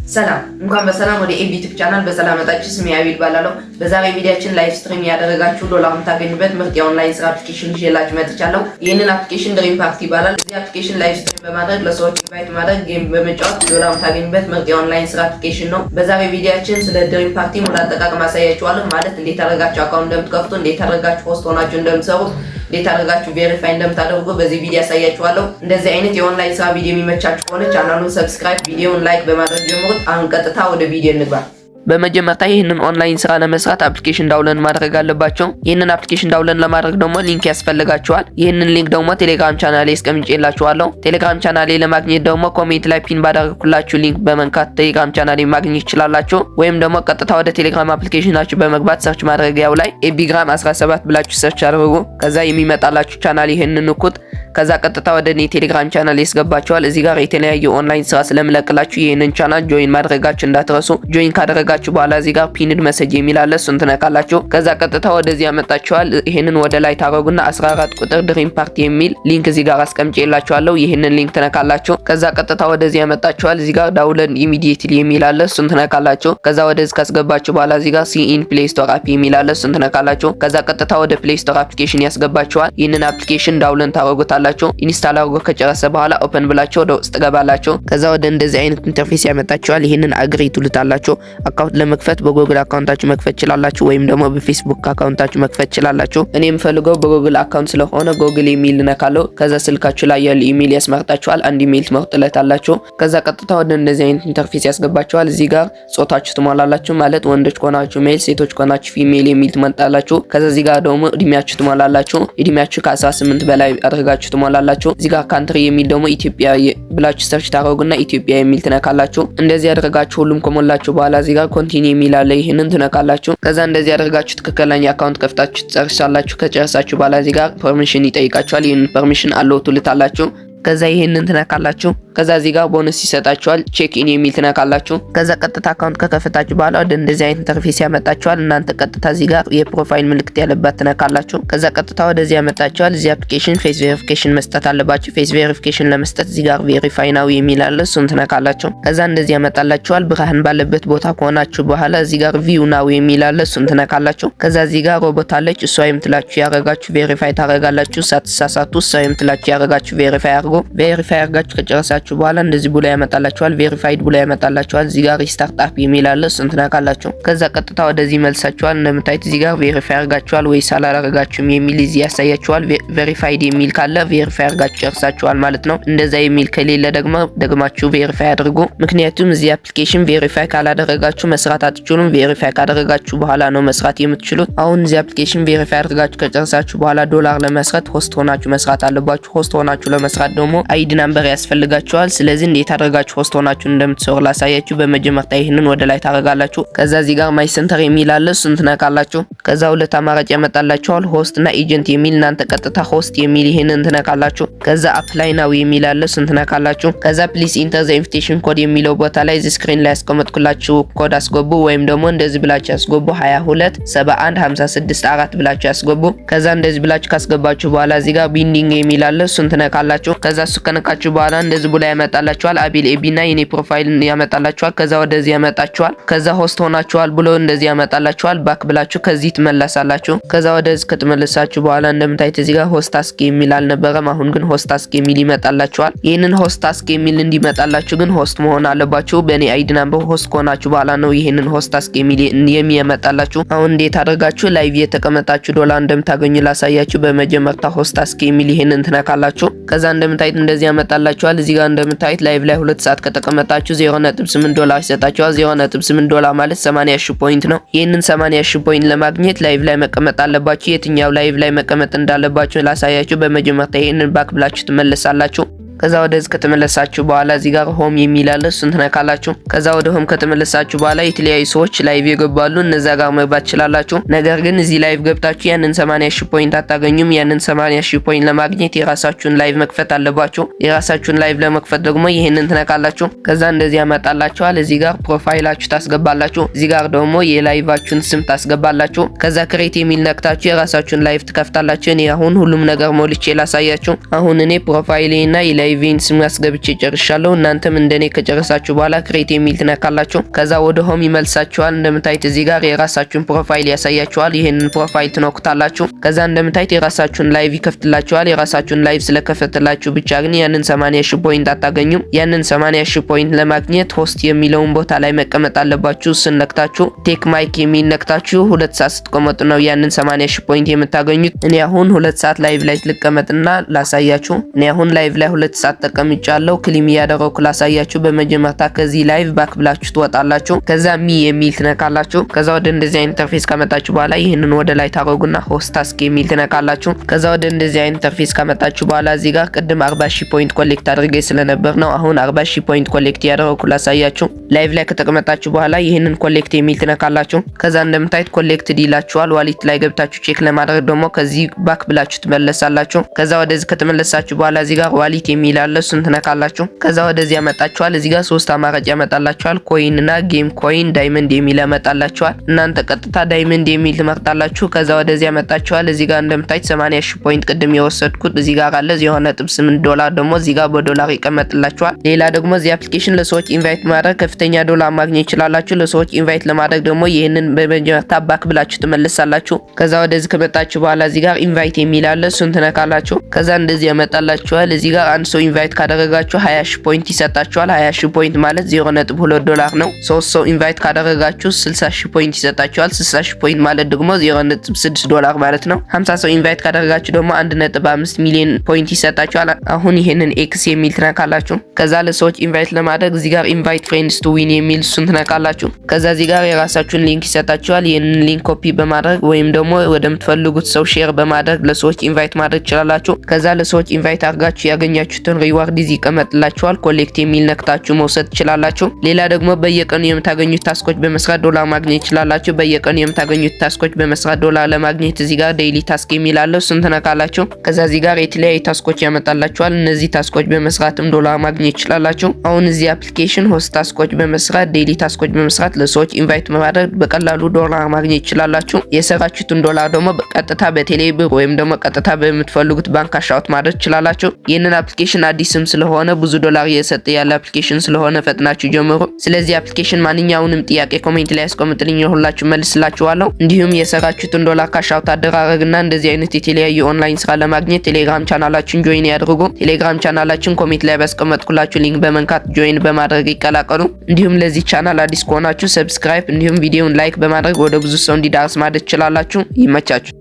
ሰላም እንኳን በሰላም ወደ ኤቢቲቭ ቻናል በሰላም መጣችሁ። ስሜ አቢል ባላለው። በዛሬ ቪዲዮአችን ላይቭ ስትሪም ያደረጋችሁ ዶላር የምታገኙበት ምርጥ የኦንላይን ስራ አፕሊኬሽን ይዤላችሁ መጥቻለሁ። ይህንን አፕሊኬሽን ድሪም ፓርቲ ይባላል። እዚህ አፕሊኬሽን ላይቭ ስትሪም በማድረግ ለሰዎች ኢንቫይት ማድረግ ጌም በመጫወት ዶላር የምታገኙበት ምርጥ የኦንላይን ስራ አፕሊኬሽን ነው። በዛሬ ቪዲዮአችን ስለ ድሪም ፓርቲ ሙሉ አጠቃቀም አሳያችኋለሁ። ማለት እንዴት አደረጋችሁ አካውንት እንደምትከፍቱ፣ እንዴት አደረጋችሁ ሆስት ሆናችሁ እንደምትሰሩ፣ እንዴት አደረጋችሁ ቬሪፋይ እንደምታደርጉ በዚህ ቪዲዮ ያሳያችኋለሁ። እንደዚህ አይነት የኦንላይን ስራ ቪዲዮ የሚመቻችሁ ከሆነ ቻናሉን ሰብስክራይብ፣ ቪዲዮውን ላይክ በማድረግ ጀምሩት። አሁን ቀጥታ ወደ ቪዲዮ እንግባ። በመጀመሪያ ይህንን ኦንላይን ስራ ለመስራት አፕሊኬሽን ዳውንሎድ ማድረግ አለባችሁ። ይህንን አፕሊኬሽን ዳውንሎድ ለማድረግ ደግሞ ሊንክ ያስፈልጋችኋል። ይህንን ሊንክ ደግሞ ቴሌግራም ቻናሌ አስቀምጬላችኋለሁ። ቴሌግራም ቻናሌ ለማግኘት ደግሞ ኮሜንት ላይ ፒን ባደረኩላችሁ ሊንክ በመንካት ቴሌግራም ቻናሌ ማግኘት ይችላላችሁ። ወይም ደግሞ ቀጥታ ወደ ቴሌግራም አፕሊኬሽናችሁ በመግባት ሰርች ማድረጊያው ላይ ኤቢግራም 17 ብላችሁ ሰርች አድርጉ። ከዛ የሚመጣላችሁ ቻናል ይሄንን ንኩት። ከዛ ቀጥታ ወደ እኔ ቴሌግራም ቻናል ያስገባችኋል። እዚህ ጋር የተለያዩ ኦንላይን ስራ ስለምለቅላችሁ ይሄንን ቻናል ጆይን ማድረጋችሁ እንዳትረሱ። ጆይን ካደረጋችሁ በኋላ እዚህ ጋር ፒንድ መሰጅ የሚል አለ፣ እሱን ትነካላችሁ። ከዛ ቀጥታ ወደዚህ ያመጣችኋል። ይሄንን ወደ ላይ ታረጉና 14 ቁጥር ድሪም ፓርቲ የሚል ሊንክ እዚህ ጋር አስቀምጬላችኋለሁ። ይሄንን ሊንክ ትነካላችሁ። ከዛ ቀጥታ ወደዚህ ያመጣችኋል። እዚህ ጋር ዳውንሎድ ኢሚዲየትሊ የሚል አለ፣ እሱን ትነካላችሁ። ከዛ ወደዚህ ካስገባችሁ በኋላ እዚህ ጋር ሲ ኢን ፕሌይ ስቶር አፕ የሚል አለ፣ እሱን ትነካላችሁ። ከዛ ቀጥታ ወደ ፕሌይ ስቶር አፕሊኬሽን ያስገባችኋል። ይሄንን አፕሊኬሽን ዳውንሎድ ታረጉታላችሁ። ኢንስታል አድርጎ ከጨረሰ በኋላ ኦፕን ብላችሁ ወደ ውስጥ ገባላችሁ። ከዛ ወደ እንደዚህ አይነት ኢንተርፌስ ያመጣችኋል። ይሄንን አግሪ ትሉታላችሁ። አካውንት ለመክፈት በጉግል አካውንታችሁ መክፈት ይችላላችሁ፣ ወይም ደግሞ በፌስቡክ አካውንታችሁ መክፈት ይችላላችሁ። እኔ የምፈልገው በጉግል አካውንት ስለሆነ ጉግል ኢሜል ነካለው። ከዛ ስልካችሁ ላይ ያለ ኢሜል ያስመርጣችኋል። አንድ ኢሜል ትመርጡለታላችሁ። ከዛ ቀጥታ ወደ እንደዚህ አይነት ኢንተርፌስ ያስገባችኋል። እዚህ ጋር ጾታችሁ ትሞላላችሁ። ማለት ወንዶች ከሆናችሁ ሜል፣ ሴቶች ከሆናችሁ ፊሜል የሚል ትመርጣላችሁ። ከዛ እዚህ ጋር ደግሞ እድሜያችሁ ትሞላላችሁ። እድሜያችሁ ከ18 በላይ አድርጋችሁ ትሞላላችሁ። እዚህ ጋር ካንትሪ የሚል ደግሞ ኢትዮጵያ ብላችሁ ሰርች ታረጉና ኢትዮጵያ የሚል ትነካላችሁ። እንደዚህ ያደርጋችሁ ሁሉም ከሞላችሁ በኋላ እዚህ ጋር ኮንቲኒ የሚል አለ፣ ይሄንን ትነካላችሁ። ከዛ እንደዚህ ያደርጋችሁ ትክክለኛ አካውንት ከፍታችሁ ትጨርሳላችሁ። ከጨረሳችሁ በኋላ እዚህ ጋር ፐርሚሽን ይጠይቃችኋል። ይሄንን ፐርሚሽን አለው ትልታላችሁ። ከዛ ይሄንን ትነካላችሁ። ከዛ እዚህ ጋር ቦነስ ይሰጣችኋል። ቼክ ኢን የሚል ትነካላችሁ። ከዛ ቀጥታ አካውንት ከከፈታችሁ በኋላ ወደ እንደዚህ አይነት ኢንተርፌስ ያመጣችኋል። እናንተ ቀጥታ እዚህ ጋር የፕሮፋይል ምልክት ያለበት ትነካላችሁ። ከዛ ቀጥታ ወደዚህ ያመጣችኋል። እዚህ አፕሊኬሽን ፌስ ቬሪፊኬሽን መስጠት አለባችሁ። ፌስ ቬሪፊኬሽን ለመስጠት እዚህ ጋር ቬሪፋይ ናው የሚል አለ፣ እሱን ትነካላችሁ። ከዛ እንደዚህ ያመጣላችኋል። ብርሃን ባለበት ቦታ ከሆናችሁ በኋላ እዚህ ጋር ቪው ናው የሚል አለ፣ እሱን ትነካላችሁ። ከዛ እዚህ ጋር ሮቦት አለች፣ እሷ የምትላችሁ ያረጋችሁ ቬሪፋይ ታረጋላችሁ። ሳትሳሳቱ እሷ የምትላችሁ ያረጋችሁ ቬሪፋይ አርጉ። ቬሪፋይ አርጋችሁ ከጨረሳችሁ በኋላ እንደዚህ ብሎ ያመጣላችኋል። ቬሪፋይድ ብሎ ያመጣላችኋል። እዚህ ጋር ሪስታርት አፕ የሚል አለ፣ እሱን ትነካላችሁ። ከዛ ቀጥታ ወደዚህ መልሳችኋል። እንደምታዩት እዚህ ጋር ቬሪፋይ አርጋችኋል ወይስ አላረጋችሁም የሚል እዚህ ያሳያችኋል። ቬሪፋይድ የሚል ካለ ቬሪፋይ አርጋችሁ ጨርሳችኋል ማለት ነው። እንደዛ የሚል ከሌለ ደግማችሁ ቬሪፋይ አድርጉ። ምክንያቱም እዚህ አፕሊኬሽን ቬሪፋይ ካላደረጋችሁ መስራት አትችሉም። ቬሪፋይ ካደረጋችሁ በኋላ ነው መስራት የምትችሉት። አሁን እዚህ አፕሊኬሽን ቬሪፋይ አድርጋችሁ ከጨረሳችሁ በኋላ ዶላር ለመስራት ሆስት ሆናችሁ መስራት አለባችሁ። ሆስት ሆናችሁ ለመስራት ደግሞ አይዲ ናምበር ያስፈልጋችኋል። ስለዚህ እንዴት አድርጋችሁ ሆስት ሆናችሁ እንደምትሰሩ ላሳያችሁ። በመጀመሪያ ይሄንን ወደ ላይ ታረጋላችሁ። ከዛ እዚህ ጋር ማይ ሴንተር የሚል አለ፣ እሱን ትነካላችሁ። ከዛ ሁለት አማራጭ ያመጣላችኋል፣ ሆስት እና ኤጀንት የሚል። እናንተ ቀጥታ ሆስት የሚል ይሄንን ትነካላችሁ። ከዛ አፕላይ ናው የሚል አለ፣ እሱን ትነካላችሁ። ከዛ ፕሊስ ኢንተር ዘ ኢንቪቴሽን ኮድ የሚለው ቦታ ላይ እዚህ ስክሪን ላይ ያስቀመጥኩላችሁ ኮድ አስገቡ፣ ወይም ደግሞ እንደዚህ ብላችሁ ያስገቡ 22 71 56 4 ብላችሁ ያስገቡ። ከዛ እንደዚህ ብላችሁ ካስገባችሁ በኋላ እዚህ ጋር ቢንዲንግ የሚል አለ፣ እሱን ትነካላችሁ። ከዛ እሱ ከነካችሁ በኋላ እንደዚህ ብሎ ያመጣላችኋል። አቢል ኤቢና የኔ ፕሮፋይል ያመጣላችኋል። ከዛ ወደዚህ ያመጣችኋል። ከዛ ሆስት ሆናችኋል ብሎ እንደዚህ ያመጣላችኋል። ባክ ብላችሁ ከዚህ ትመለሳላችሁ። ከዛ ወደዚህ ከተመለሳችሁ በኋላ እንደምታዩት እዚህ ጋር ሆስት ታስክ የሚል አልነበረም። አሁን ግን ሆስት ታስክ የሚል ይመጣላችኋል። ይሄንን ሆስት ታስክ የሚል እንዲመጣላችሁ ግን ሆስት መሆን አለባችሁ። በእኔ አይዲ ናምበር ሆስት ከሆናችሁ በኋላ ነው ይሄንን ሆስት ታስክ የሚል የሚያመጣላችሁ። አሁን እንዴት አድርጋችሁ ላይቭ የተቀመጣችሁ ዶላር እንደምታገኙ ላሳያችሁ። በመጀመሪያ ሆስት ታስክ የሚል ይሄንን ትነካላችሁ። ከዛ እንደምታዩት እንደዚህ ያመጣላችኋል። እዚህ ጋር እንደምታዩት ላይቭ ላይ 2 ሰዓት ከተቀመጣችሁ 0.8 ዶላር ይሰጣችኋል። 0.8 ዶላር ማለት 80,000 ፖይንት ነው። ይሄንን 80,000 ፖይንት ለማግኘት ላይቭ ላይ መቀመጥ አለባችሁ። የትኛው ላይቭ ላይ መቀመጥ እንዳለባችሁ ላሳያችሁ። በመጀመሪያ ይሄንን ባክ ብላችሁ ትመለሳላችሁ። ከዛ ወደዚህ ከተመለሳችሁ በኋላ እዚህ ጋር ሆም የሚል አለ፣ እሱን ትነካላችሁ። ከዛ ወደ ሆም ከተመለሳችሁ በኋላ የተለያዩ ሰዎች ላይቭ ይገባሉ፣ እነዛ ጋር መግባት ትችላላችሁ። ነገር ግን እዚህ ላይቭ ገብታችሁ ያንን 80,000 ፖይንት አታገኙም። ያንን 80,000 ፖይንት ለማግኘት የራሳችሁን ላይቭ መክፈት አለባችሁ። የራሳችሁን ላይቭ ለመክፈት ደግሞ ይሄንን ትነካላችሁ። ከዛ እንደዚህ ያመጣላችኋል። እዚህ ጋር ፕሮፋይላችሁ ታስገባላችሁ። እዚህ ጋር ደግሞ የላይቫችሁን ስም ታስገባላችሁ። ከዛ ክሬት የሚል ነክታችሁ የራሳችሁን ላይቭ ትከፍታላችሁ። እኔ አሁን ሁሉም ነገር ሞልቼ ላሳያችሁ። አሁን እኔ ፕሮፋይሌና ኢቬንት ስም አስገብቼ ጨርሻለሁ። እናንተም እንደኔ ከጨረሳችሁ በኋላ ክሬት የሚል ትነካላችሁ። ከዛ ወደ ሆም ይመልሳችኋል። እንደምታዩት እዚህ ጋር የራሳችሁን ፕሮፋይል ያሳያችኋል። ይሄንን ፕሮፋይል ትነኩታላችሁ። ከዛ እንደምታዩት የራሳችሁን ላይቭ ይከፍትላችኋል። የራሳችሁን ላይቭ ስለከፈተላችሁ ብቻ ግን ያንን 80,000 ፖይንት አታገኙም። ያንን 80,000 ፖይንት ለማግኘት ሆስት የሚለውን ቦታ ላይ መቀመጥ አለባችሁ። ስንነክታችሁ ቴክ ማይክ የሚል ነክታችሁ 2 ሰዓት ስትቆመጡ ነው ያንን 80,000 ፖይንት የምታገኙት። እኔ አሁን 2 ሰዓት ላይቭ ላይ ልቀመጥና ላሳያችሁ። እኔ አሁን ላይቭ ላይ 2 ሰዓት ተቀምጫለሁ። ክሊም ያደረኩ ላሳያችሁ። በመጀመሪያ ከዚህ ላይቭ ባክ ብላችሁ ትወጣላችሁ። ከዛ ሚ የሚል ትነካላችሁ። ከዛ ወደ እንደዚህ አይነት ኢንተርፌስ ከመጣችሁ በኋላ ይሄንን ወደ ላይ ታረጉና ሆስት ታስክ የሚል ትነካላችሁ። ከዛ ወደ እንደዚህ አይነት ኢንተርፌስ ከመጣችሁ በኋላ እዚህ ጋር ቅድም 40,000 ፖይንት ኮሌክት አድርጌ ስለነበር ነው አሁን 40,000 ፖይንት ኮሌክት ያደረኩ ላሳያችሁ። ላይቭ ላይ ከተቀመጣችሁ በኋላ ይሄንን ኮሌክት የሚል ትነካላችሁ። ከዛ እንደምታዩት ኮሌክትድ ይላችኋል። ዋሊት ላይ ገብታችሁ ቼክ ለማድረግ ደግሞ ከዚህ ባክ ብላችሁ ትመለሳላችሁ። ከዛ ወደዚህ ከተመለሳችሁ በኋላ እዚህ ጋር ዋሊት የሚል አለ፣ እሱን ትነካላችሁ። ከዛ ወደዚህ ያመጣችኋል። እዚህ ጋር 3 አማራጭ ያመጣላችኋል። ኮይን እና ጌም ኮይን፣ ዳይመንድ የሚል ያመጣላችኋል። እናንተ ቀጥታ ዳይመንድ የሚል ትመርጣላችሁ። ከዛ ወደዚህ ያመጣችኋል። እዚህ ጋር እንደምታዩት 80,000 ፖይንት ቅድም የወሰድኩት እዚህ ጋር አለ። $0.8 ደግሞ እዚህ ጋር በዶላር ይቀመጥላችኋል። ሌላ ደግሞ እዚህ አፕሊኬሽን ለሰዎች ኢንቫይት ማድረግ ከፍተኛ ዶላር ማግኘት ይችላላችሁ። ለሰዎች ኢንቫይት ለማድረግ ደግሞ ይሄንን በመጀመሪያ ባክ ብላችሁ ትመለሳላችሁ። ከዛ ወደዚህ ከመጣችሁ በኋላ እዚህ ጋር ኢንቫይት የሚል አለ፣ እሱን ትነካላችሁ። ከዛ እንደዚህ ያመጣላችኋል። እዚህ ጋር አንድ ሰው ኢንቫይት ካደረጋችሁ 20,000 ፖይንት ይሰጣችኋል። 20,000 ፖይንት ማለት $0.2 ነው። 3 ሰው ኢንቫይት ካደረጋችሁ 60,000 ፖይንት ይሰጣችኋል። 60,000 ፖይንት ማለት ደግሞ $0.6 ማለት ነው። 50 ሰው ኢንቫይት ካደረጋችሁ ደግሞ 1.5 ሚሊዮን ፖይንት ይሰጣችኋል። አሁን ይሄንን ኤክስ የሚል ትነካላችሁ። ከዛ ለሰዎች ኢንቫይት ለማድረግ እዚህ ጋር ኢንቫይት ፍሬንድስ ቱ ዊን የሚል እሱን ትነካላችሁ። ከዛ እዚህ ጋር የራሳችሁን ሊንክ ይሰጣችኋል። ይሄንን ሊንክ ኮፒ በማድረግ ወይም ደግሞ ወደምትፈልጉት ሰው ሼር በማድረግ ለሰዎች ኢንቫይት ማድረግ ትችላላችሁ። ከዛ ለሰዎች ኢንቫይት አድርጋችሁ ያገኛችሁትን ሪዋርድ እዚህ ይቀመጥላችኋል። ኮሌክት የሚል ነክታችሁ መውሰድ ትችላላችሁ። ሌላ ደግሞ በየቀኑ የምታገኙት ታስኮች በመስራት ዶላር ማግኘት ትችላላችሁ። በየቀኑ የምታገኙት ታስኮች በመስራት ዶላር ለማግኘት እዚህ ጋር ዴይሊ ታስክ የሚል አለ፣ እሱን ትነካላችሁ። ከዛ እዚህ ጋር የተለያዩ ታስኮች ያመጣላችኋል። እነዚህ ታስኮች በመስራትም ዶላር ማግኘት ትችላላችሁ። አሁን እዚህ አፕሊኬሽን ሆስት ታስኮች በመስራት ዴይሊ ታስኮች በመስራት ለሰዎች ኢንቫይት በማድረግ በቀላሉ ዶላር ማግኘት ትችላላችሁ። የሰራችሁትን ዶላር ደግሞ ቀጥታ በቴሌ ብር ወይም ደግሞ ቀጥታ በምትፈልጉት ባንክ አሻውት ማድረግ ትችላላችሁ። ይህንን አፕሊኬሽን አዲስም ስለሆነ ብዙ ዶላር እየሰጠ ያለ አፕሊኬሽን ስለሆነ ፈጥናችሁ ጀምሩ። ስለዚህ አፕሊኬሽን ማንኛውንም ጥያቄ ኮሜንት ላይ ያስቀምጡልኝ፣ ሁላችሁ መልስላችኋለሁ። እንዲሁም የሰራችሁትን ዶላር ካሻውት አደራረግና እንደዚህ አይነት የተለያዩ ኦንላይን ስራ ለማግኘት ቴሌግራም ቻናላችን ጆይን ያድርጉ። ቴሌግራም ቻናላችን ኮሜንት ላይ ባስቀመጥኩላችሁ ሊንክ በመንካት ጆይን በማድረግ ይቀላቀሉ። እንዲሁም ለዚህ ቻናል አዲስ ከሆናችሁ ሰብስክራይብ እንዲሁም ቪዲዮውን ላይክ በማድረግ ወደ ብዙ ሰው እንዲዳርስ ማድረግ ትችላላችሁ። ይመቻችሁ።